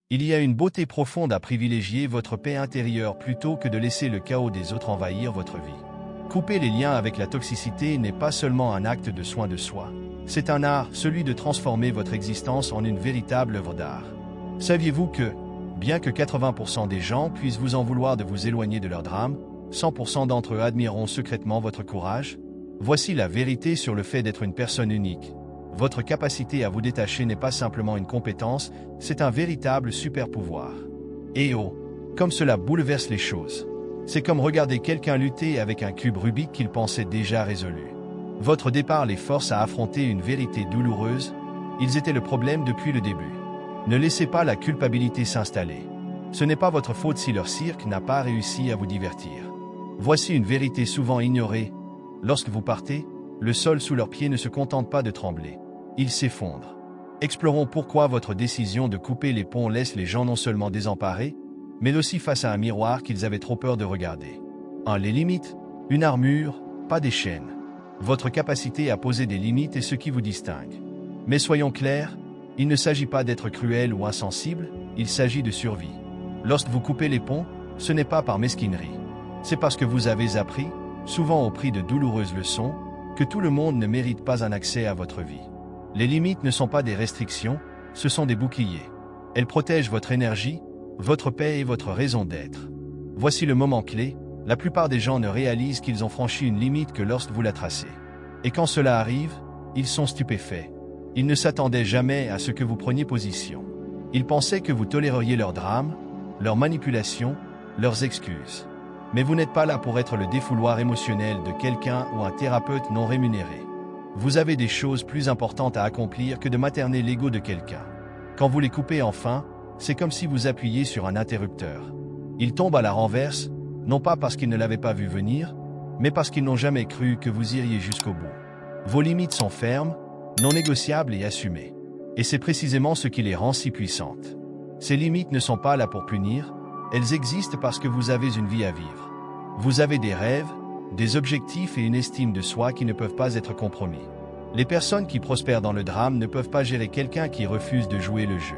Il y a une beauté profonde à privilégier votre paix intérieure plutôt que de laisser le chaos des autres envahir votre vie. Couper les liens avec la toxicité n'est pas seulement un acte de soin de soi. C'est un art, celui de transformer votre existence en une véritable œuvre d'art. Saviez-vous que, bien que 80% des gens puissent vous en vouloir de vous éloigner de leur drame, 100% d'entre eux admireront secrètement votre courage? Voici la vérité sur le fait d'être une personne unique. Votre capacité à vous détacher n'est pas simplement une compétence, c'est un véritable super-pouvoir. Et oh, comme cela bouleverse les choses. C'est comme regarder quelqu'un lutter avec un cube Rubik qu'il pensait déjà résolu. Votre départ les force à affronter une vérité douloureuse. Ils étaient le problème depuis le début. Ne laissez pas la culpabilité s'installer. Ce n'est pas votre faute si leur cirque n'a pas réussi à vous divertir. Voici une vérité souvent ignorée. Lorsque vous partez, le sol sous leurs pieds ne se contente pas de trembler. Il s'effondre. Explorons pourquoi votre décision de couper les ponts laisse les gens non seulement désemparés, mais aussi face à un miroir qu'ils avaient trop peur de regarder. 1. Les limites. Une armure, pas des chaînes. Votre capacité à poser des limites est ce qui vous distingue. Mais soyons clairs, il ne s'agit pas d'être cruel ou insensible, il s'agit de survie. Lorsque vous coupez les ponts, ce n'est pas par mesquinerie. C'est parce que vous avez appris, souvent au prix de douloureuses leçons, que tout le monde ne mérite pas un accès à votre vie. Les limites ne sont pas des restrictions, ce sont des boucliers. Elles protègent votre énergie, votre paix et votre raison d'être. Voici le moment clé, la plupart des gens ne réalisent qu'ils ont franchi une limite que lorsque vous la tracez. Et quand cela arrive, ils sont stupéfaits. Ils ne s'attendaient jamais à ce que vous preniez position. Ils pensaient que vous toléreriez leurs drames, leurs manipulations, leurs excuses. Mais vous n'êtes pas là pour être le défouloir émotionnel de quelqu'un ou un thérapeute non rémunéré. Vous avez des choses plus importantes à accomplir que de materner l'ego de quelqu'un. Quand vous les coupez enfin, c'est comme si vous appuyiez sur un interrupteur. Il tombe à la renverse, non pas parce qu'ils ne l'avaient pas vu venir, mais parce qu'ils n'ont jamais cru que vous iriez jusqu'au bout. Vos limites sont fermes, non négociables et assumées. Et c'est précisément ce qui les rend si puissantes. Ces limites ne sont pas là pour punir, elles existent parce que vous avez une vie à vivre. Vous avez des rêves, des objectifs et une estime de soi qui ne peuvent pas être compromis. Les personnes qui prospèrent dans le drame ne peuvent pas gérer quelqu'un qui refuse de jouer le jeu.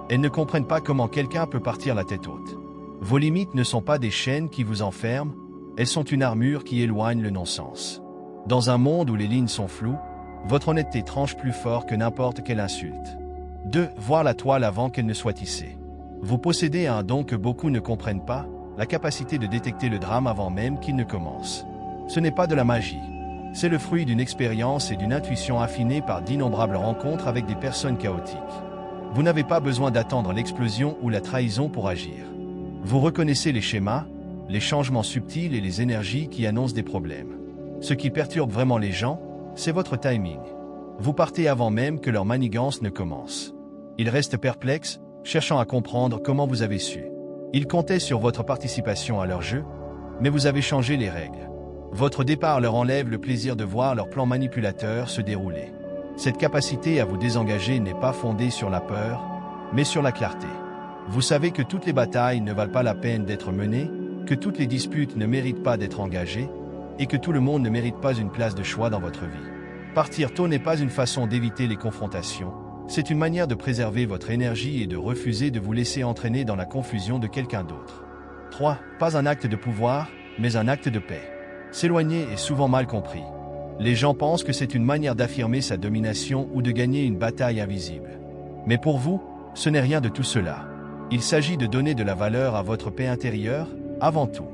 Elles ne comprennent pas comment quelqu'un peut partir la tête haute. Vos limites ne sont pas des chaînes qui vous enferment, elles sont une armure qui éloigne le non-sens. Dans un monde où les lignes sont floues, votre honnêteté tranche plus fort que n'importe quelle insulte. 2. Voir la toile avant qu'elle ne soit tissée. Vous possédez un don que beaucoup ne comprennent pas, la capacité de détecter le drame avant même qu'il ne commence. Ce n'est pas de la magie. C'est le fruit d'une expérience et d'une intuition affinée par d'innombrables rencontres avec des personnes chaotiques. Vous n'avez pas besoin d'attendre l'explosion ou la trahison pour agir. Vous reconnaissez les schémas, les changements subtils et les énergies qui annoncent des problèmes. Ce qui perturbe vraiment les gens, c'est votre timing. Vous partez avant même que leur manigance ne commence. Ils restent perplexes, cherchant à comprendre comment vous avez su. Ils comptaient sur votre participation à leur jeu, mais vous avez changé les règles. Votre départ leur enlève le plaisir de voir leur plan manipulateur se dérouler. Cette capacité à vous désengager n'est pas fondée sur la peur, mais sur la clarté. Vous savez que toutes les batailles ne valent pas la peine d'être menées, que toutes les disputes ne méritent pas d'être engagées, et que tout le monde ne mérite pas une place de choix dans votre vie. Partir tôt n'est pas une façon d'éviter les confrontations, c'est une manière de préserver votre énergie et de refuser de vous laisser entraîner dans la confusion de quelqu'un d'autre. 3. Pas un acte de pouvoir, mais un acte de paix. S'éloigner est souvent mal compris. Les gens pensent que c'est une manière d'affirmer sa domination ou de gagner une bataille invisible. Mais pour vous, ce n'est rien de tout cela. Il s'agit de donner de la valeur à votre paix intérieure, avant tout.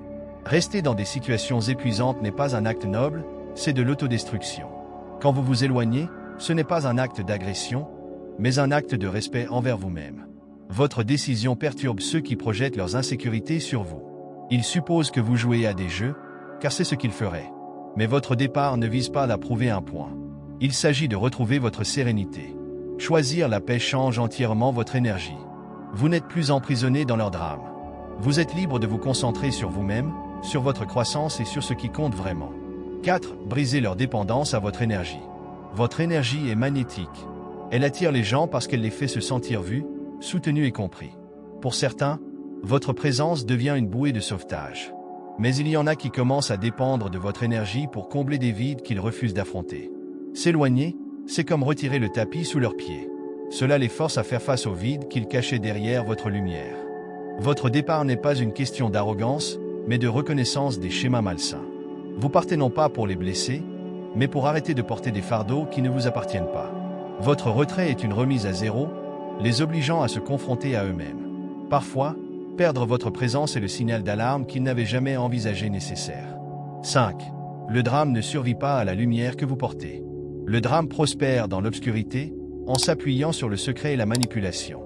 Rester dans des situations épuisantes n'est pas un acte noble, c'est de l'autodestruction. Quand vous vous éloignez, ce n'est pas un acte d'agression, mais un acte de respect envers vous-même. Votre décision perturbe ceux qui projettent leurs insécurités sur vous. Ils supposent que vous jouez à des jeux, car c'est ce qu'ils feraient. Mais votre départ ne vise pas à prouver un point. Il s'agit de retrouver votre sérénité. Choisir la paix change entièrement votre énergie. Vous n'êtes plus emprisonné dans leur drame. Vous êtes libre de vous concentrer sur vous-même, sur votre croissance et sur ce qui compte vraiment. 4. Briser leur dépendance à votre énergie. Votre énergie est magnétique. Elle attire les gens parce qu'elle les fait se sentir vus, soutenus et compris. Pour certains, votre présence devient une bouée de sauvetage. Mais il y en a qui commencent à dépendre de votre énergie pour combler des vides qu'ils refusent d'affronter. S'éloigner, c'est comme retirer le tapis sous leurs pieds. Cela les force à faire face au vide qu'ils cachaient derrière votre lumière. Votre départ n'est pas une question d'arrogance, mais de reconnaissance des schémas malsains. Vous partez non pas pour les blesser, mais pour arrêter de porter des fardeaux qui ne vous appartiennent pas. Votre retrait est une remise à zéro, les obligeant à se confronter à eux-mêmes. Parfois, perdre votre présence est le signal d'alarme qu'ils n'avaient jamais envisagé nécessaire. 5. Le drame ne survit pas à la lumière que vous portez. Le drame prospère dans l'obscurité, en s'appuyant sur le secret et la manipulation.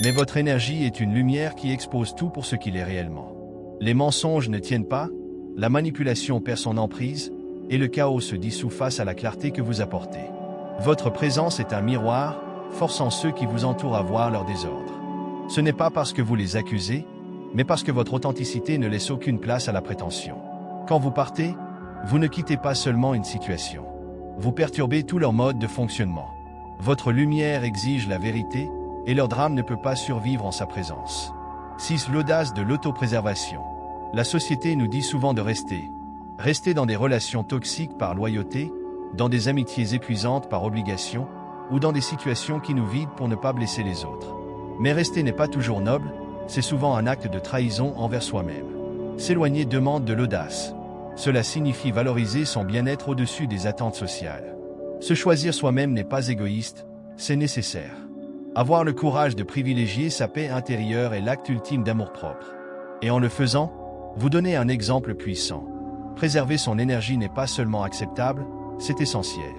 Mais votre énergie est une lumière qui expose tout pour ce qu'il est réellement. Les mensonges ne tiennent pas, la manipulation perd son emprise, et le chaos se dissout face à la clarté que vous apportez. Votre présence est un miroir, forçant ceux qui vous entourent à voir leur désordre. Ce n'est pas parce que vous les accusez, mais parce que votre authenticité ne laisse aucune place à la prétention. Quand vous partez, vous ne quittez pas seulement une situation. Vous perturbez tout leur mode de fonctionnement. Votre lumière exige la vérité, et leur drame ne peut pas survivre en sa présence. 6. L'audace de l'autopréservation. La société nous dit souvent de rester dans des relations toxiques par loyauté, dans des amitiés épuisantes par obligation, ou dans des situations qui nous vident pour ne pas blesser les autres. Mais rester n'est pas toujours noble, c'est souvent un acte de trahison envers soi-même. S'éloigner demande de l'audace. Cela signifie valoriser son bien-être au-dessus des attentes sociales. Se choisir soi-même n'est pas égoïste, c'est nécessaire. Avoir le courage de privilégier sa paix intérieure est l'acte ultime d'amour-propre. Et en le faisant, vous donnez un exemple puissant. Préserver son énergie n'est pas seulement acceptable, c'est essentiel.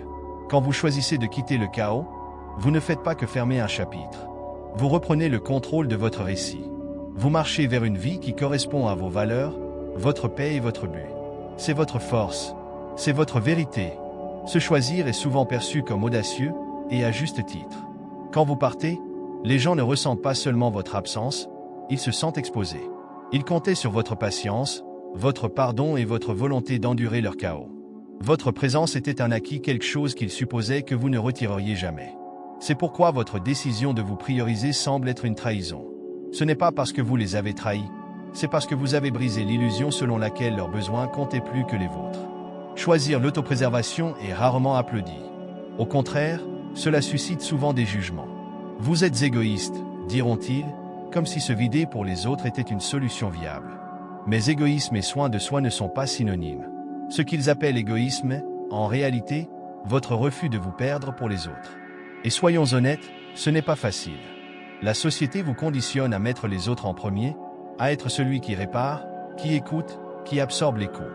Quand vous choisissez de quitter le chaos, vous ne faites pas que fermer un chapitre. Vous reprenez le contrôle de votre récit. Vous marchez vers une vie qui correspond à vos valeurs, votre paix et votre but. C'est votre force, c'est votre vérité. Se choisir est souvent perçu comme audacieux, et à juste titre. Quand vous partez, les gens ne ressentent pas seulement votre absence, ils se sentent exposés. Ils comptaient sur votre patience, votre pardon et votre volonté d'endurer leur chaos. Votre présence était un acquis, quelque chose qu'ils supposaient que vous ne retireriez jamais. C'est pourquoi votre décision de vous prioriser semble être une trahison. Ce n'est pas parce que vous les avez trahis, c'est parce que vous avez brisé l'illusion selon laquelle leurs besoins comptaient plus que les vôtres. Choisir l'autopréservation est rarement applaudi. Au contraire, cela suscite souvent des jugements. Vous êtes égoïste, diront-ils, comme si se vider pour les autres était une solution viable. Mais égoïsme et soin de soi ne sont pas synonymes. Ce qu'ils appellent égoïsme, en réalité, votre refus de vous perdre pour les autres. Et soyons honnêtes, ce n'est pas facile. La société vous conditionne à mettre les autres en premier, à être celui qui répare, qui écoute, qui absorbe les coups.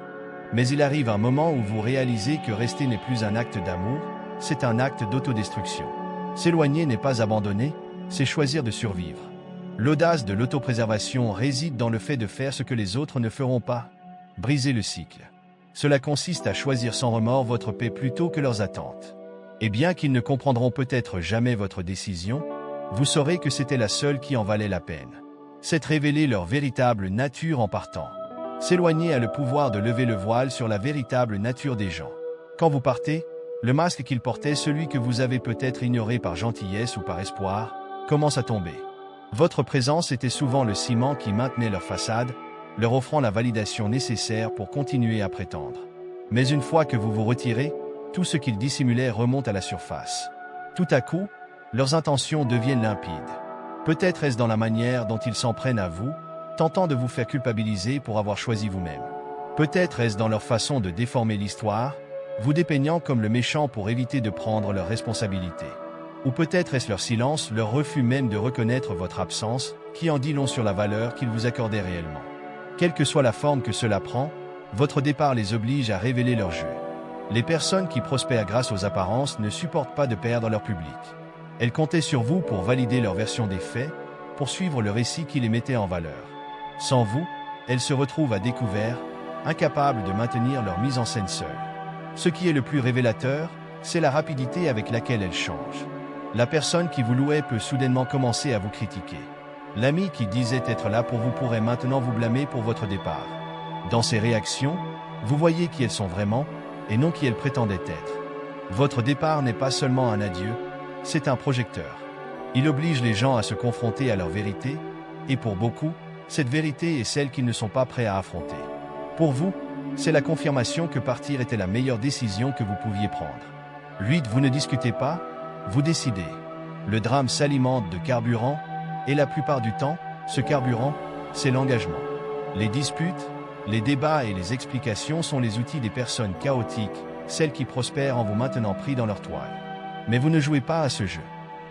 Mais il arrive un moment où vous réalisez que rester n'est plus un acte d'amour, c'est un acte d'autodestruction. S'éloigner n'est pas abandonner, c'est choisir de survivre. L'audace de l'autopréservation réside dans le fait de faire ce que les autres ne feront pas, briser le cycle. Cela consiste à choisir sans remords votre paix plutôt que leurs attentes. Et bien qu'ils ne comprendront peut-être jamais votre décision, vous saurez que c'était la seule qui en valait la peine. C'est révéler leur véritable nature en partant. S'éloigner a le pouvoir de lever le voile sur la véritable nature des gens. Quand vous partez, le masque qu'ils portaient, celui que vous avez peut-être ignoré par gentillesse ou par espoir, commence à tomber. Votre présence était souvent le ciment qui maintenait leur façade, leur offrant la validation nécessaire pour continuer à prétendre. Mais une fois que vous vous retirez, tout ce qu'ils dissimulaient remonte à la surface. Tout à coup, leurs intentions deviennent limpides. Peut-être est-ce dans la manière dont ils s'en prennent à vous, tentant de vous faire culpabiliser pour avoir choisi vous-même. Peut-être est-ce dans leur façon de déformer l'histoire, vous dépeignant comme le méchant pour éviter de prendre leurs responsabilités. Ou peut-être est-ce leur silence, leur refus même de reconnaître votre absence, qui en dit long sur la valeur qu'ils vous accordaient réellement. Quelle que soit la forme que cela prend, votre départ les oblige à révéler leur jeu. Les personnes qui prospèrent grâce aux apparences ne supportent pas de perdre leur public. Elles comptaient sur vous pour valider leur version des faits, pour suivre le récit qui les mettait en valeur. Sans vous, elles se retrouvent à découvert, incapables de maintenir leur mise en scène seules. Ce qui est le plus révélateur, c'est la rapidité avec laquelle elles changent. La personne qui vous louait peut soudainement commencer à vous critiquer. L'ami qui disait être là pour vous pourrait maintenant vous blâmer pour votre départ. Dans ces réactions, vous voyez qui elles sont vraiment, et non qui elles prétendaient être. Votre départ n'est pas seulement un adieu, c'est un projecteur. Il oblige les gens à se confronter à leur vérité, et pour beaucoup, cette vérité est celle qu'ils ne sont pas prêts à affronter. Pour vous, c'est la confirmation que partir était la meilleure décision que vous pouviez prendre. 8. Vous ne discutez pas, vous décidez. Le drame s'alimente de carburant, et la plupart du temps, ce carburant, c'est l'engagement. Les disputes, les débats et les explications sont les outils des personnes chaotiques, celles qui prospèrent en vous maintenant pris dans leur toile. Mais vous ne jouez pas à ce jeu.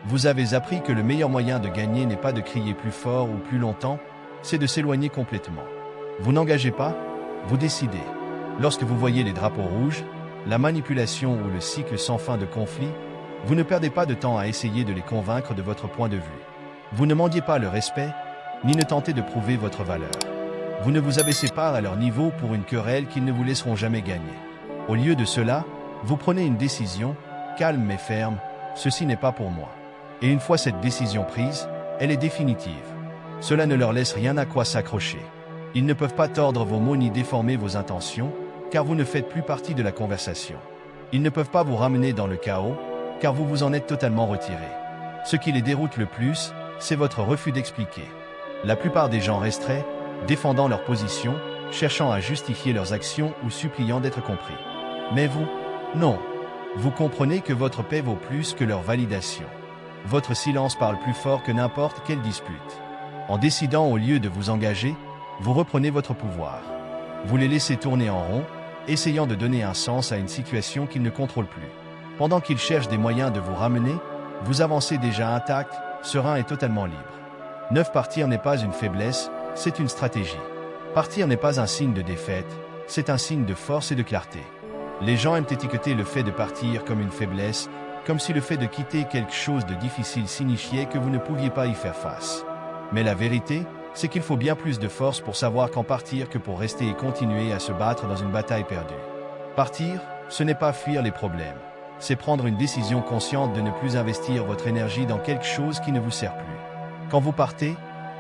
Vous avez appris que le meilleur moyen de gagner n'est pas de crier plus fort ou plus longtemps, c'est de s'éloigner complètement. Vous n'engagez pas, vous décidez. Lorsque vous voyez les drapeaux rouges, la manipulation ou le cycle sans fin de conflits, vous ne perdez pas de temps à essayer de les convaincre de votre point de vue. Vous ne mendiez pas le respect, ni ne tentez de prouver votre valeur. Vous ne vous abaissez pas à leur niveau pour une querelle qu'ils ne vous laisseront jamais gagner. Au lieu de cela, vous prenez une décision, calme mais ferme, ceci n'est pas pour moi. Et une fois cette décision prise, elle est définitive. Cela ne leur laisse rien à quoi s'accrocher. Ils ne peuvent pas tordre vos mots ni déformer vos intentions, car vous ne faites plus partie de la conversation. Ils ne peuvent pas vous ramener dans le chaos, car vous vous en êtes totalement retiré. Ce qui les déroute le plus, c'est votre refus d'expliquer. La plupart des gens resteraient, défendant leur position, cherchant à justifier leurs actions ou suppliant d'être compris. Mais vous, non. Vous comprenez que votre paix vaut plus que leur validation. Votre silence parle plus fort que n'importe quelle dispute. En décidant au lieu de vous engager, vous reprenez votre pouvoir. Vous les laissez tourner en rond, essayant de donner un sens à une situation qu'ils ne contrôlent plus. Pendant qu'ils cherchent des moyens de vous ramener, vous avancez déjà intact, serein et totalement libre. Partir n'est pas une faiblesse, c'est une stratégie. Partir n'est pas un signe de défaite, c'est un signe de force et de clarté. Les gens aiment étiqueter le fait de partir comme une faiblesse, comme si le fait de quitter quelque chose de difficile signifiait que vous ne pouviez pas y faire face. Mais la vérité, c'est qu'il faut bien plus de force pour savoir quand partir que pour rester et continuer à se battre dans une bataille perdue. Partir, ce n'est pas fuir les problèmes. C'est prendre une décision consciente de ne plus investir votre énergie dans quelque chose qui ne vous sert plus. Quand vous partez,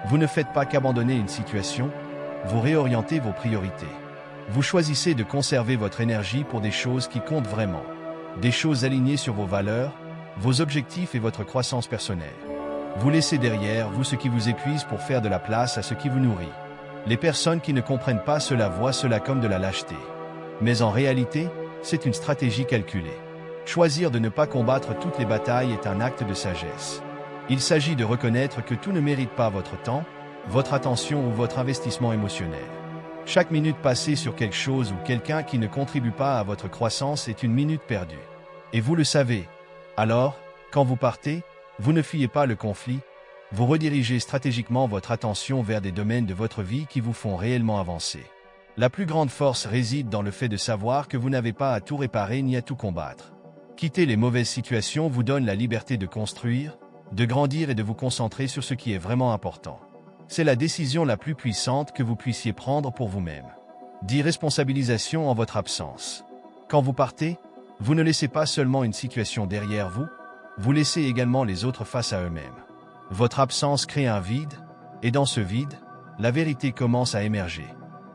vous ne faites pas qu'abandonner une situation, vous réorientez vos priorités. Vous choisissez de conserver votre énergie pour des choses qui comptent vraiment. Des choses alignées sur vos valeurs, vos objectifs et votre croissance personnelle. Vous laissez derrière vous ce qui vous épuise pour faire de la place à ce qui vous nourrit. Les personnes qui ne comprennent pas cela voient cela comme de la lâcheté. Mais en réalité, c'est une stratégie calculée. Choisir de ne pas combattre toutes les batailles est un acte de sagesse. Il s'agit de reconnaître que tout ne mérite pas votre temps, votre attention ou votre investissement émotionnel. Chaque minute passée sur quelque chose ou quelqu'un qui ne contribue pas à votre croissance est une minute perdue. Et vous le savez. Alors, quand vous partez, vous ne fuyez pas le conflit, vous redirigez stratégiquement votre attention vers des domaines de votre vie qui vous font réellement avancer. La plus grande force réside dans le fait de savoir que vous n'avez pas à tout réparer ni à tout combattre. Quitter les mauvaises situations vous donne la liberté de construire, de grandir et de vous concentrer sur ce qui est vraiment important. C'est la décision la plus puissante que vous puissiez prendre pour vous-même. D'irresponsabilisation en votre absence. Quand vous partez, vous ne laissez pas seulement une situation derrière vous, vous laissez également les autres face à eux-mêmes. Votre absence crée un vide, et dans ce vide, la vérité commence à émerger.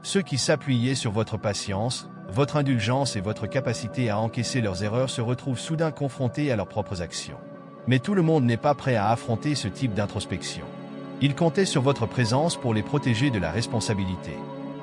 Ceux qui s'appuyaient sur votre patience, votre indulgence et votre capacité à encaisser leurs erreurs se retrouvent soudain confrontés à leurs propres actions. Mais tout le monde n'est pas prêt à affronter ce type d'introspection. Ils comptaient sur votre présence pour les protéger de la responsabilité.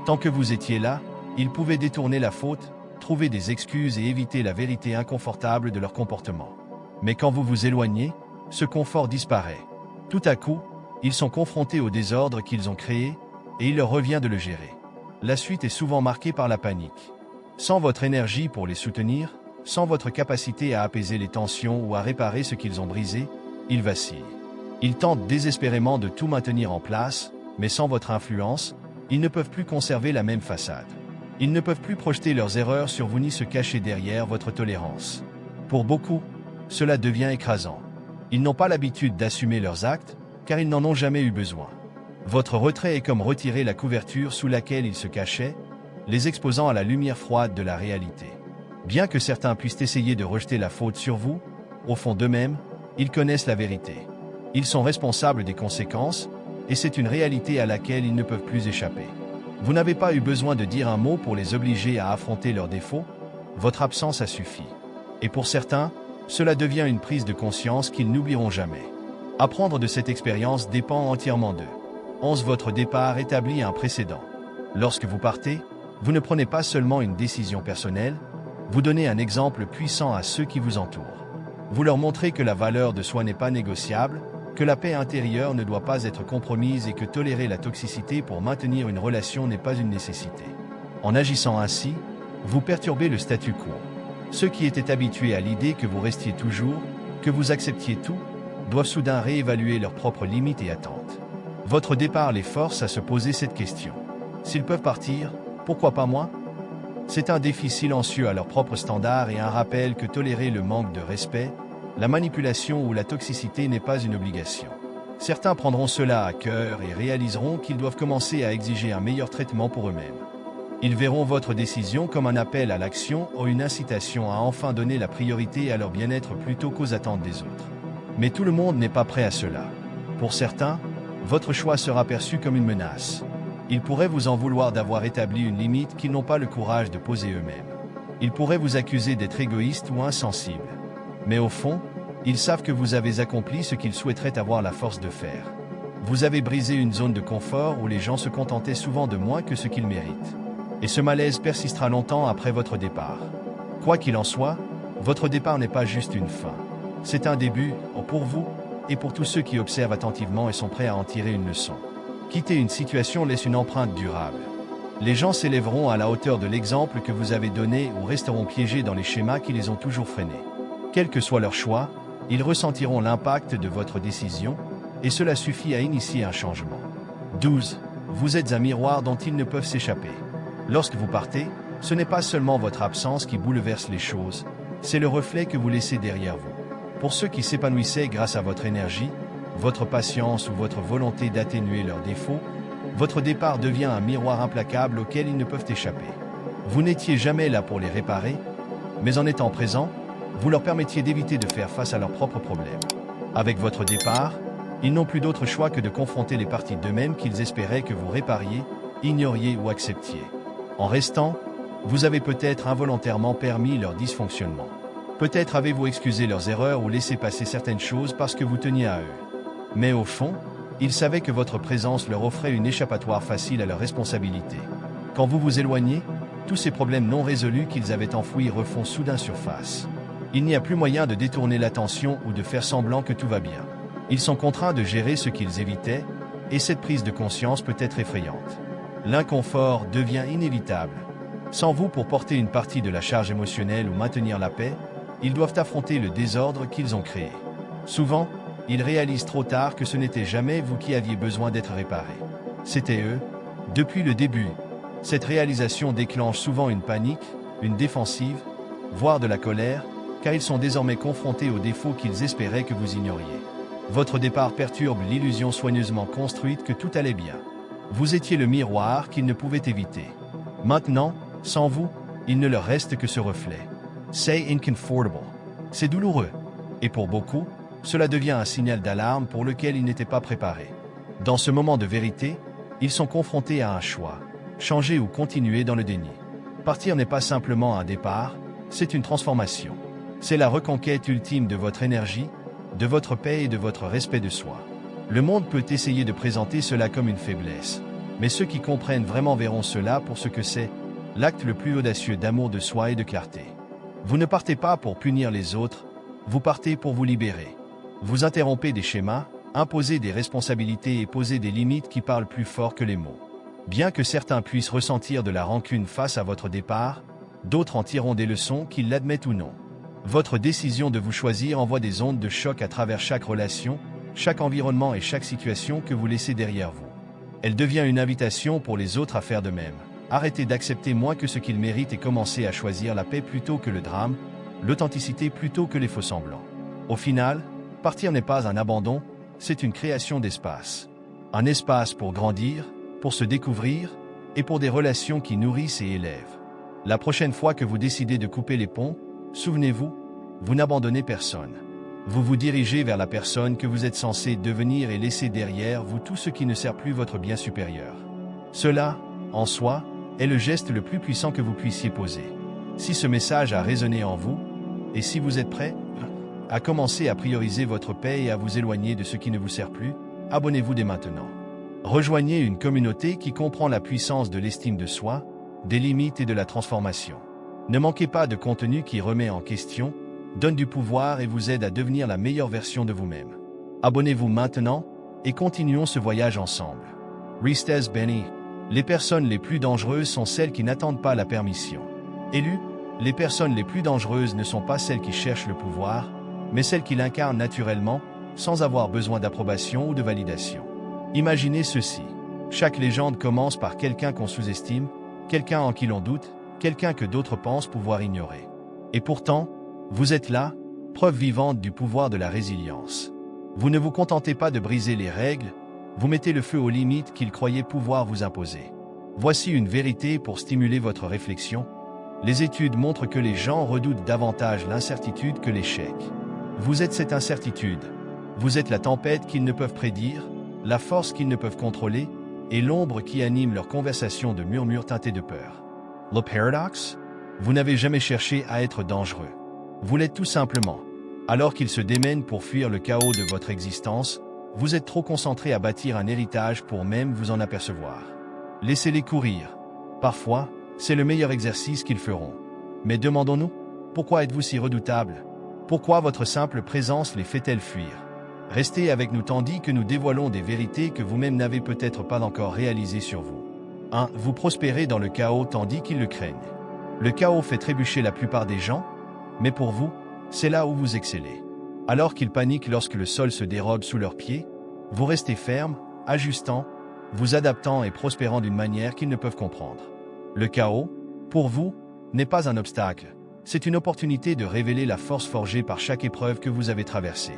Tant que vous étiez là, ils pouvaient détourner la faute, trouver des excuses et éviter la vérité inconfortable de leur comportement. Mais quand vous vous éloignez, ce confort disparaît. Tout à coup, ils sont confrontés au désordre qu'ils ont créé, et il leur revient de le gérer. La suite est souvent marquée par la panique. Sans votre énergie pour les soutenir, sans votre capacité à apaiser les tensions ou à réparer ce qu'ils ont brisé, ils vacillent. Ils tentent désespérément de tout maintenir en place, mais sans votre influence, ils ne peuvent plus conserver la même façade. Ils ne peuvent plus projeter leurs erreurs sur vous ni se cacher derrière votre tolérance. Pour beaucoup, cela devient écrasant. Ils n'ont pas l'habitude d'assumer leurs actes, car ils n'en ont jamais eu besoin. Votre retrait est comme retirer la couverture sous laquelle ils se cachaient, les exposant à la lumière froide de la réalité. Bien que certains puissent essayer de rejeter la faute sur vous, au fond d'eux-mêmes, ils connaissent la vérité. Ils sont responsables des conséquences, et c'est une réalité à laquelle ils ne peuvent plus échapper. Vous n'avez pas eu besoin de dire un mot pour les obliger à affronter leurs défauts, votre absence a suffi. Et pour certains, cela devient une prise de conscience qu'ils n'oublieront jamais. Apprendre de cette expérience dépend entièrement d'eux. Votre départ établit un précédent. Lorsque vous partez, vous ne prenez pas seulement une décision personnelle, vous donnez un exemple puissant à ceux qui vous entourent. Vous leur montrez que la valeur de soi n'est pas négociable, que la paix intérieure ne doit pas être compromise et que tolérer la toxicité pour maintenir une relation n'est pas une nécessité. En agissant ainsi, vous perturbez le statu quo. Ceux qui étaient habitués à l'idée que vous restiez toujours, que vous acceptiez tout, doivent soudain réévaluer leurs propres limites et attentes. Votre départ les force à se poser cette question. S'ils peuvent partir, pourquoi pas moi? C'est un défi silencieux à leurs propres standards et un rappel que tolérer le manque de respect, la manipulation ou la toxicité n'est pas une obligation. Certains prendront cela à cœur et réaliseront qu'ils doivent commencer à exiger un meilleur traitement pour eux-mêmes. Ils verront votre décision comme un appel à l'action ou une incitation à enfin donner la priorité à leur bien-être plutôt qu'aux attentes des autres. Mais tout le monde n'est pas prêt à cela. Pour certains, votre choix sera perçu comme une menace. Ils pourraient vous en vouloir d'avoir établi une limite qu'ils n'ont pas le courage de poser eux-mêmes. Ils pourraient vous accuser d'être égoïste ou insensible. Mais au fond, ils savent que vous avez accompli ce qu'ils souhaiteraient avoir la force de faire. Vous avez brisé une zone de confort où les gens se contentaient souvent de moins que ce qu'ils méritent. Et ce malaise persistera longtemps après votre départ. Quoi qu'il en soit, votre départ n'est pas juste une fin. C'est un début, pour vous, et pour tous ceux qui observent attentivement et sont prêts à en tirer une leçon. Quitter une situation laisse une empreinte durable. Les gens s'élèveront à la hauteur de l'exemple que vous avez donné ou resteront piégés dans les schémas qui les ont toujours freinés. Quel que soit leur choix, ils ressentiront l'impact de votre décision, et cela suffit à initier un changement. 12. Vous êtes un miroir dont ils ne peuvent s'échapper. Lorsque vous partez, ce n'est pas seulement votre absence qui bouleverse les choses, c'est le reflet que vous laissez derrière vous. Pour ceux qui s'épanouissaient grâce à votre énergie, votre patience ou votre volonté d'atténuer leurs défauts, votre départ devient un miroir implacable auquel ils ne peuvent échapper. Vous n'étiez jamais là pour les réparer, mais en étant présent, vous leur permettiez d'éviter de faire face à leurs propres problèmes. Avec votre départ, ils n'ont plus d'autre choix que de confronter les parties d'eux-mêmes qu'ils espéraient que vous répariez, ignoriez ou acceptiez. En restant, vous avez peut-être involontairement permis leur dysfonctionnement. Peut-être avez-vous excusé leurs erreurs ou laissé passer certaines choses parce que vous teniez à eux. Mais au fond, ils savaient que votre présence leur offrait une échappatoire facile à leurs responsabilités. Quand vous vous éloignez, tous ces problèmes non résolus qu'ils avaient enfouis refont soudain surface. Il n'y a plus moyen de détourner l'attention ou de faire semblant que tout va bien. Ils sont contraints de gérer ce qu'ils évitaient, et cette prise de conscience peut être effrayante. L'inconfort devient inévitable. Sans vous pour porter une partie de la charge émotionnelle ou maintenir la paix, ils doivent affronter le désordre qu'ils ont créé. Souvent, ils réalisent trop tard que ce n'était jamais vous qui aviez besoin d'être réparé. C'était eux, depuis le début. Cette réalisation déclenche souvent une panique, une défensive, voire de la colère, car ils sont désormais confrontés aux défauts qu'ils espéraient que vous ignoriez. Votre départ perturbe l'illusion soigneusement construite que tout allait bien. Vous étiez le miroir qu'ils ne pouvaient éviter. Maintenant, sans vous, il ne leur reste que ce reflet. C'est inconfortable. C'est douloureux. Et pour beaucoup, cela devient un signal d'alarme pour lequel ils n'étaient pas préparés. Dans ce moment de vérité, ils sont confrontés à un choix. Changer ou continuer dans le déni. Partir n'est pas simplement un départ, c'est une transformation. C'est la reconquête ultime de votre énergie, de votre paix et de votre respect de soi. Le monde peut essayer de présenter cela comme une faiblesse, mais ceux qui comprennent vraiment verront cela pour ce que c'est, l'acte le plus audacieux d'amour de soi et de clarté. Vous ne partez pas pour punir les autres, vous partez pour vous libérer. Vous interrompez des schémas, imposez des responsabilités et posez des limites qui parlent plus fort que les mots. Bien que certains puissent ressentir de la rancune face à votre départ, d'autres en tireront des leçons qu'ils l'admettent ou non. Votre décision de vous choisir envoie des ondes de choc à travers chaque relation, chaque environnement et chaque situation que vous laissez derrière vous. Elle devient une invitation pour les autres à faire de même. Arrêtez d'accepter moins que ce qu'ils méritent et commencez à choisir la paix plutôt que le drame, l'authenticité plutôt que les faux-semblants. Au final, partir n'est pas un abandon, c'est une création d'espace. Un espace pour grandir, pour se découvrir, et pour des relations qui nourrissent et élèvent. La prochaine fois que vous décidez de couper les ponts, souvenez-vous, vous n'abandonnez personne. Vous vous dirigez vers la personne que vous êtes censé devenir et laissez derrière vous tout ce qui ne sert plus votre bien supérieur. Cela, en soi, est le geste le plus puissant que vous puissiez poser. Si ce message a résonné en vous, et si vous êtes prêt à commencer à prioriser votre paix et à vous éloigner de ce qui ne vous sert plus, abonnez-vous dès maintenant. Rejoignez une communauté qui comprend la puissance de l'estime de soi, des limites et de la transformation. Ne manquez pas de contenu qui remet en question, donne du pouvoir et vous aide à devenir la meilleure version de vous-même. Abonnez-vous maintenant et continuons ce voyage ensemble. Restez bénis. Les personnes les plus dangereuses sont celles qui n'attendent pas la permission. Élu, les personnes les plus dangereuses ne sont pas celles qui cherchent le pouvoir, mais celles qui l'incarnent naturellement, sans avoir besoin d'approbation ou de validation. Imaginez ceci. Chaque légende commence par quelqu'un qu'on sous-estime, quelqu'un en qui l'on doute, quelqu'un que d'autres pensent pouvoir ignorer. Et pourtant, vous êtes là, preuve vivante du pouvoir de la résilience. Vous ne vous contentez pas de briser les règles, vous mettez le feu aux limites qu'ils croyaient pouvoir vous imposer. Voici une vérité pour stimuler votre réflexion. Les études montrent que les gens redoutent davantage l'incertitude que l'échec. Vous êtes cette incertitude. Vous êtes la tempête qu'ils ne peuvent prédire, la force qu'ils ne peuvent contrôler, et l'ombre qui anime leurs conversations de murmures teintés de peur. Le paradoxe? Vous n'avez jamais cherché à être dangereux. Vous l'êtes tout simplement. Alors qu'ils se démènent pour fuir le chaos de votre existence, vous êtes trop concentré à bâtir un héritage pour même vous en apercevoir. Laissez-les courir. Parfois, c'est le meilleur exercice qu'ils feront. Mais demandons-nous, pourquoi êtes-vous si redoutable? Pourquoi votre simple présence les fait-elle fuir? Restez avec nous tandis que nous dévoilons des vérités que vous-même n'avez peut-être pas encore réalisées sur vous. 1. Vous prospérez dans le chaos tandis qu'ils le craignent. Le chaos fait trébucher la plupart des gens, mais pour vous, c'est là où vous excellez. Alors qu'ils paniquent lorsque le sol se dérobe sous leurs pieds, vous restez ferme, ajustant, vous adaptant et prospérant d'une manière qu'ils ne peuvent comprendre. Le chaos, pour vous, n'est pas un obstacle, c'est une opportunité de révéler la force forgée par chaque épreuve que vous avez traversée.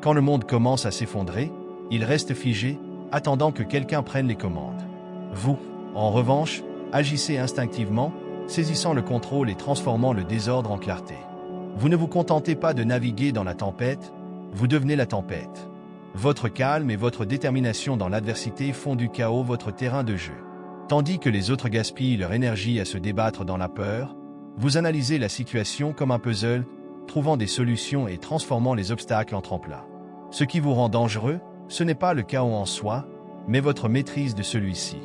Quand le monde commence à s'effondrer, il reste figé, attendant que quelqu'un prenne les commandes. Vous, en revanche, agissez instinctivement, saisissant le contrôle et transformant le désordre en clarté. Vous ne vous contentez pas de naviguer dans la tempête, vous devenez la tempête. Votre calme et votre détermination dans l'adversité font du chaos votre terrain de jeu. Tandis que les autres gaspillent leur énergie à se débattre dans la peur, vous analysez la situation comme un puzzle, trouvant des solutions et transformant les obstacles en tremplin. Ce qui vous rend dangereux, ce n'est pas le chaos en soi, mais votre maîtrise de celui-ci.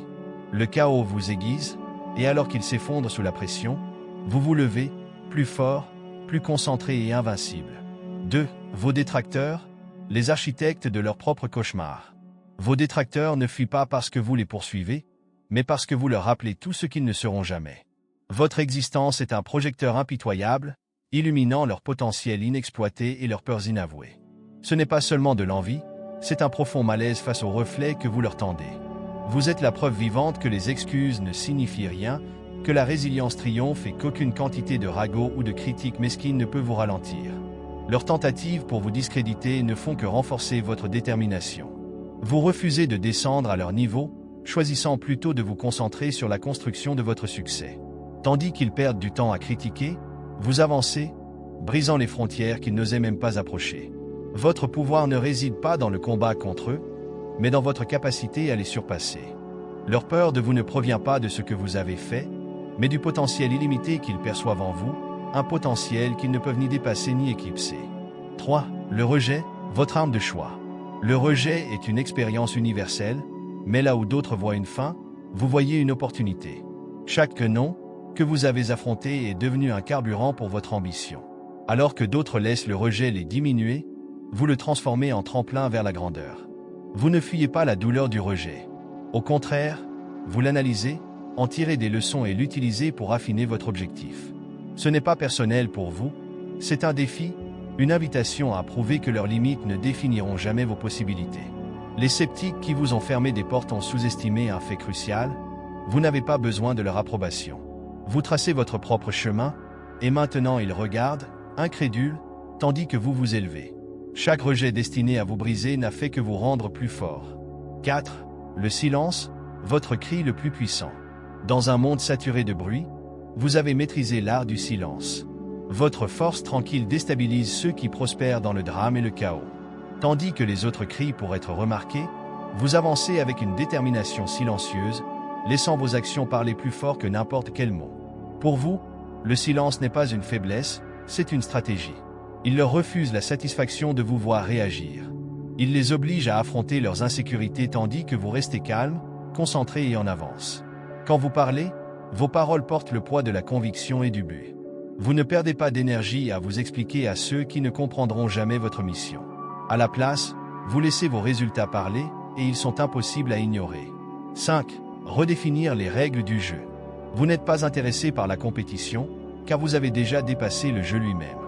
Le chaos vous aiguise, et alors qu'il s'effondre sous la pression, vous vous levez, plus fort, plus concentré et invincible. 2. Vos détracteurs, les architectes de leur propre cauchemar. Vos détracteurs ne fuient pas parce que vous les poursuivez, mais parce que vous leur rappelez tout ce qu'ils ne seront jamais. Votre existence est un projecteur impitoyable, illuminant leur potentiel inexploité et leurs peurs inavouées. Ce n'est pas seulement de l'envie, c'est un profond malaise face aux reflets que vous leur tendez. Vous êtes la preuve vivante que les excuses ne signifient rien, que la résilience triomphe et qu'aucune quantité de ragots ou de critiques mesquines ne peut vous ralentir. Leurs tentatives pour vous discréditer ne font que renforcer votre détermination. Vous refusez de descendre à leur niveau, choisissant plutôt de vous concentrer sur la construction de votre succès. Tandis qu'ils perdent du temps à critiquer, vous avancez, brisant les frontières qu'ils n'osaient même pas approcher. Votre pouvoir ne réside pas dans le combat contre eux, mais dans votre capacité à les surpasser. Leur peur de vous ne provient pas de ce que vous avez fait, mais du potentiel illimité qu'ils perçoivent en vous, un potentiel qu'ils ne peuvent ni dépasser ni éclipser. 3. Le rejet, votre arme de choix. Le rejet est une expérience universelle, mais là où d'autres voient une fin, vous voyez une opportunité. Chaque non que vous avez affronté est devenu un carburant pour votre ambition. Alors que d'autres laissent le rejet les diminuer, vous le transformez en tremplin vers la grandeur. Vous ne fuyez pas la douleur du rejet. Au contraire, vous l'analysez, en tirez des leçons et l'utilisez pour affiner votre objectif. Ce n'est pas personnel pour vous, c'est un défi, une invitation à prouver que leurs limites ne définiront jamais vos possibilités. Les sceptiques qui vous ont fermé des portes ont sous-estimé un fait crucial, vous n'avez pas besoin de leur approbation. Vous tracez votre propre chemin, et maintenant ils regardent, incrédules, tandis que vous vous élevez. Chaque rejet destiné à vous briser n'a fait que vous rendre plus fort. 4. Le silence, votre cri le plus puissant. Dans un monde saturé de bruit, vous avez maîtrisé l'art du silence. Votre force tranquille déstabilise ceux qui prospèrent dans le drame et le chaos. Tandis que les autres crient pour être remarqués, vous avancez avec une détermination silencieuse, laissant vos actions parler plus fort que n'importe quel mot. Pour vous, le silence n'est pas une faiblesse, c'est une stratégie. Il leur refuse la satisfaction de vous voir réagir. Il les oblige à affronter leurs insécurités tandis que vous restez calme, concentré et en avance. Quand vous parlez, vos paroles portent le poids de la conviction et du but. Vous ne perdez pas d'énergie à vous expliquer à ceux qui ne comprendront jamais votre mission. À la place, vous laissez vos résultats parler et ils sont impossibles à ignorer. 5. Redéfinir les règles du jeu. Vous n'êtes pas intéressé par la compétition, car vous avez déjà dépassé le jeu lui-même.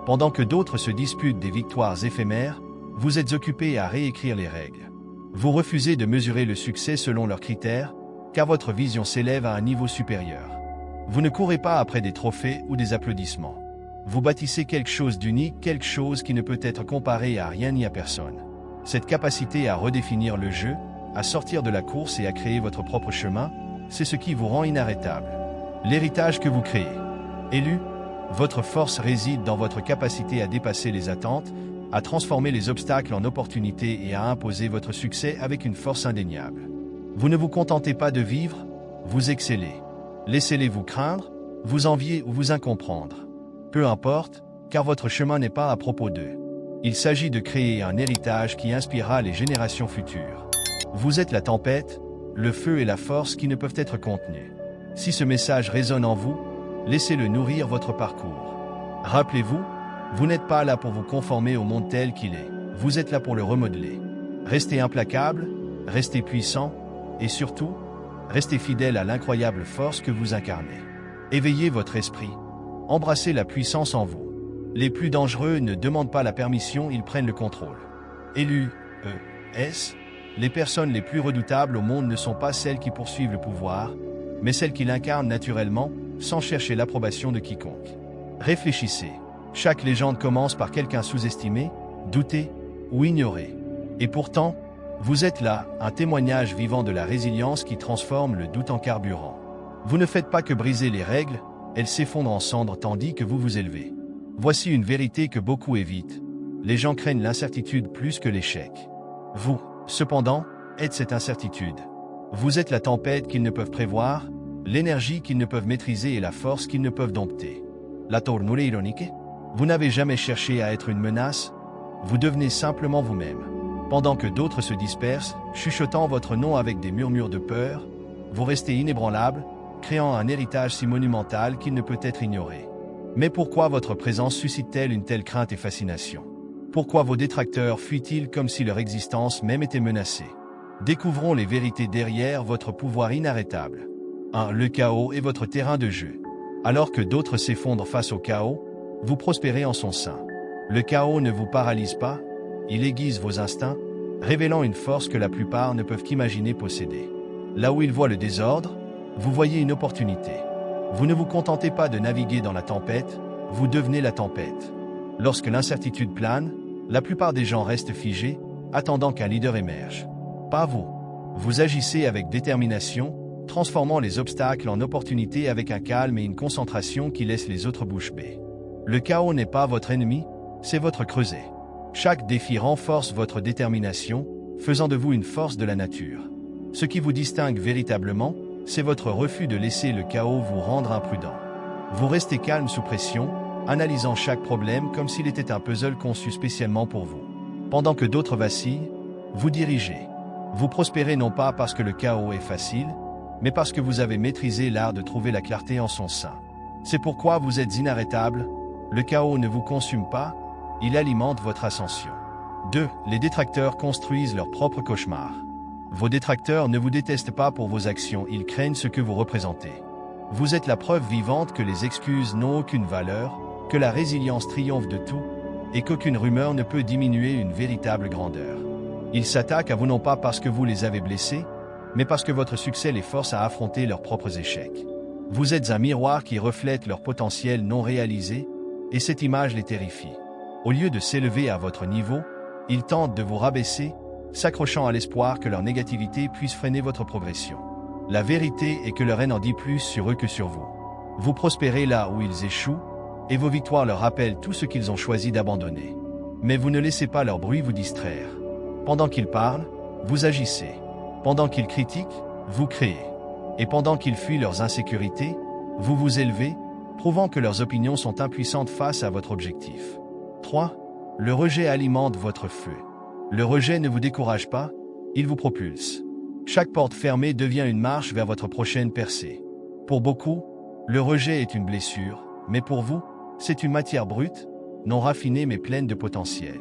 Pendant que d'autres se disputent des victoires éphémères, vous êtes occupé à réécrire les règles. Vous refusez de mesurer le succès selon leurs critères, car votre vision s'élève à un niveau supérieur. Vous ne courez pas après des trophées ou des applaudissements. Vous bâtissez quelque chose d'unique, quelque chose qui ne peut être comparé à rien ni à personne. Cette capacité à redéfinir le jeu, à sortir de la course et à créer votre propre chemin, c'est ce qui vous rend inarrêtable. L'héritage que vous créez. Élu, votre force réside dans votre capacité à dépasser les attentes, à transformer les obstacles en opportunités et à imposer votre succès avec une force indéniable. Vous ne vous contentez pas de vivre, vous excellez. Laissez-les vous craindre, vous envier ou vous incomprendre. Peu importe, car votre chemin n'est pas à propos d'eux. Il s'agit de créer un héritage qui inspirera les générations futures. Vous êtes la tempête, le feu et la force qui ne peuvent être contenus. Si ce message résonne en vous, laissez-le nourrir votre parcours. Rappelez-vous, vous n'êtes pas là pour vous conformer au monde tel qu'il est. Vous êtes là pour le remodeler. Restez implacable, restez puissant, et surtout, restez fidèle à l'incroyable force que vous incarnez. Éveillez votre esprit. Embrassez la puissance en vous. Les plus dangereux ne demandent pas la permission, ils prennent le contrôle. Élu, les personnes les plus redoutables au monde ne sont pas celles qui poursuivent le pouvoir, mais celles qui l'incarnent naturellement, sans chercher l'approbation de quiconque. Réfléchissez. Chaque légende commence par quelqu'un sous-estimé, douté ou ignoré. Et pourtant, vous êtes là, un témoignage vivant de la résilience qui transforme le doute en carburant. Vous ne faites pas que briser les règles, elles s'effondrent en cendres tandis que vous vous élevez. Voici une vérité que beaucoup évitent. Les gens craignent l'incertitude plus que l'échec. Vous, cependant, êtes cette incertitude. Vous êtes la tempête qu'ils ne peuvent prévoir, l'énergie qu'ils ne peuvent maîtriser et la force qu'ils ne peuvent dompter. La tournure ironique. Vous n'avez jamais cherché à être une menace, vous devenez simplement vous-même. Pendant que d'autres se dispersent, chuchotant votre nom avec des murmures de peur, vous restez inébranlable, créant un héritage si monumental qu'il ne peut être ignoré. Mais pourquoi votre présence suscite-t-elle une telle crainte et fascination? Pourquoi vos détracteurs fuient-ils comme si leur existence même était menacée? Découvrons les vérités derrière votre pouvoir inarrêtable. 1. Le chaos est votre terrain de jeu. Alors que d'autres s'effondrent face au chaos, vous prospérez en son sein. Le chaos ne vous paralyse pas, il aiguise vos instincts, révélant une force que la plupart ne peuvent qu'imaginer posséder. Là où il voit le désordre, vous voyez une opportunité. Vous ne vous contentez pas de naviguer dans la tempête, vous devenez la tempête. Lorsque l'incertitude plane, la plupart des gens restent figés, attendant qu'un leader émerge. Pas vous. Vous agissez avec détermination, transformant les obstacles en opportunités avec un calme et une concentration qui laissent les autres bouche bée. Le chaos n'est pas votre ennemi, c'est votre creuset. Chaque défi renforce votre détermination, faisant de vous une force de la nature. Ce qui vous distingue véritablement, c'est votre refus de laisser le chaos vous rendre imprudent. Vous restez calme sous pression, analysant chaque problème comme s'il était un puzzle conçu spécialement pour vous. Pendant que d'autres vacillent, vous dirigez. Vous prospérez non pas parce que le chaos est facile, mais parce que vous avez maîtrisé l'art de trouver la clarté en son sein. C'est pourquoi vous êtes inarrêtable. Le chaos ne vous consume pas, il alimente votre ascension. 2. Les détracteurs construisent leur propre cauchemar. Vos détracteurs ne vous détestent pas pour vos actions, ils craignent ce que vous représentez. Vous êtes la preuve vivante que les excuses n'ont aucune valeur, que la résilience triomphe de tout, et qu'aucune rumeur ne peut diminuer une véritable grandeur. Ils s'attaquent à vous non pas parce que vous les avez blessés, mais parce que votre succès les force à affronter leurs propres échecs. Vous êtes un miroir qui reflète leur potentiel non réalisé, et cette image les terrifie. Au lieu de s'élever à votre niveau, ils tentent de vous rabaisser, s'accrochant à l'espoir que leur négativité puisse freiner votre progression. La vérité est que leur haine en dit plus sur eux que sur vous. Vous prospérez là où ils échouent, et vos victoires leur rappellent tout ce qu'ils ont choisi d'abandonner. Mais vous ne laissez pas leur bruit vous distraire. Pendant qu'ils parlent, vous agissez. Pendant qu'ils critiquent, vous créez. Et pendant qu'ils fuient leurs insécurités, vous vous élevez, prouvant que leurs opinions sont impuissantes face à votre objectif. 3. Le rejet alimente votre feu. Le rejet ne vous décourage pas, il vous propulse. Chaque porte fermée devient une marche vers votre prochaine percée. Pour beaucoup, le rejet est une blessure, Mais pour vous, c'est une matière brute, non raffinée mais pleine de potentiel.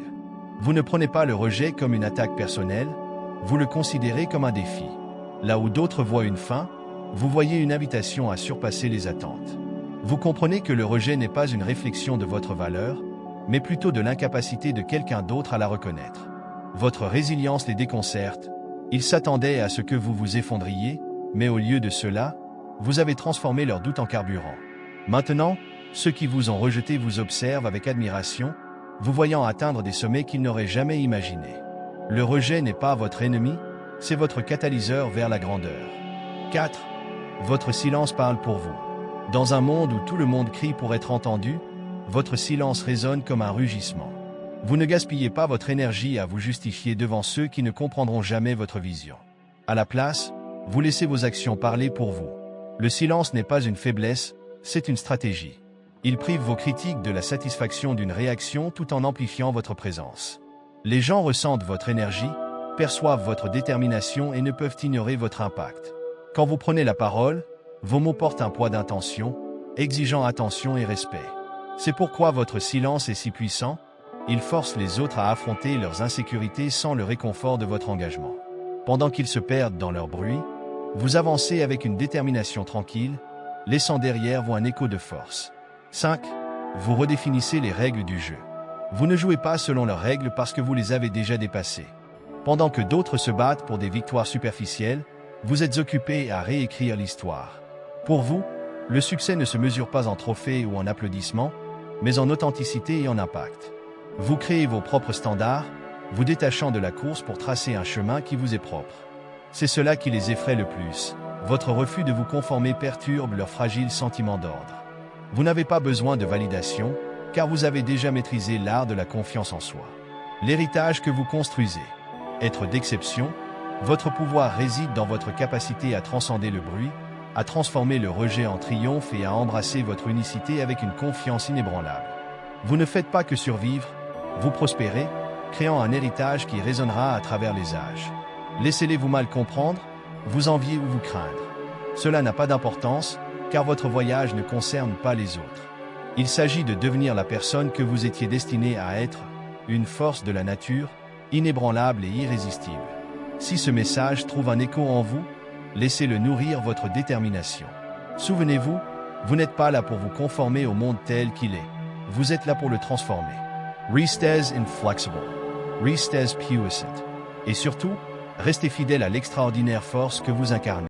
Vous ne prenez pas le rejet comme une attaque personnelle, vous le considérez comme un défi. Là où d'autres voient une fin, vous voyez une invitation à surpasser les attentes. Vous comprenez que le rejet n'est pas une réflexion de votre valeur, mais plutôt de l'incapacité de quelqu'un d'autre à la reconnaître. Votre résilience les déconcerte, ils s'attendaient à ce que vous vous effondriez, mais au lieu de cela, vous avez transformé leur doute en carburant. Maintenant, ceux qui vous ont rejeté vous observent avec admiration, vous voyant atteindre des sommets qu'ils n'auraient jamais imaginés. Le rejet n'est pas votre ennemi, c'est votre catalyseur vers la grandeur. 4. Votre silence parle pour vous. Dans un monde où tout le monde crie pour être entendu, votre silence résonne comme un rugissement. Vous ne gaspillez pas votre énergie à vous justifier devant ceux qui ne comprendront jamais votre vision. À la place, vous laissez vos actions parler pour vous. Le silence n'est pas une faiblesse, c'est une stratégie. Il prive vos critiques de la satisfaction d'une réaction tout en amplifiant votre présence. Les gens ressentent votre énergie, perçoivent votre détermination et ne peuvent ignorer votre impact. Quand vous prenez la parole, vos mots portent un poids d'intention, exigeant attention et respect. C'est pourquoi votre silence est si puissant, il force les autres à affronter leurs insécurités sans le réconfort de votre engagement. Pendant qu'ils se perdent dans leur bruit, vous avancez avec une détermination tranquille, laissant derrière vous un écho de force. 5. Vous redéfinissez les règles du jeu. Vous ne jouez pas selon leurs règles parce que vous les avez déjà dépassées. Pendant que d'autres se battent pour des victoires superficielles, vous êtes occupé à réécrire l'histoire. Pour vous, le succès ne se mesure pas en trophées ou en applaudissements, mais en authenticité et en impact. Vous créez vos propres standards, vous détachant de la course pour tracer un chemin qui vous est propre. C'est cela qui les effraie le plus. Votre refus de vous conformer perturbe leur fragile sentiment d'ordre. Vous n'avez pas besoin de validation, car vous avez déjà maîtrisé l'art de la confiance en soi. L'héritage que vous construisez. Être d'exception, votre pouvoir réside dans votre capacité à transcender le bruit, à transformer le rejet en triomphe et à embrasser votre unicité avec une confiance inébranlable. Vous ne faites pas que survivre, vous prospérez, créant un héritage qui résonnera à travers les âges. Laissez-les vous mal comprendre, vous envier ou vous craindre. Cela n'a pas d'importance, car votre voyage ne concerne pas les autres. Il s'agit de devenir la personne que vous étiez destiné à être, une force de la nature, inébranlable et irrésistible. Si ce message trouve un écho en vous, laissez-le nourrir votre détermination. Souvenez-vous, vous n'êtes pas là pour vous conformer au monde tel qu'il est. Vous êtes là pour le transformer. Restez inflexible. Restez puissant. Et surtout, restez fidèle à l'extraordinaire force que vous incarnez.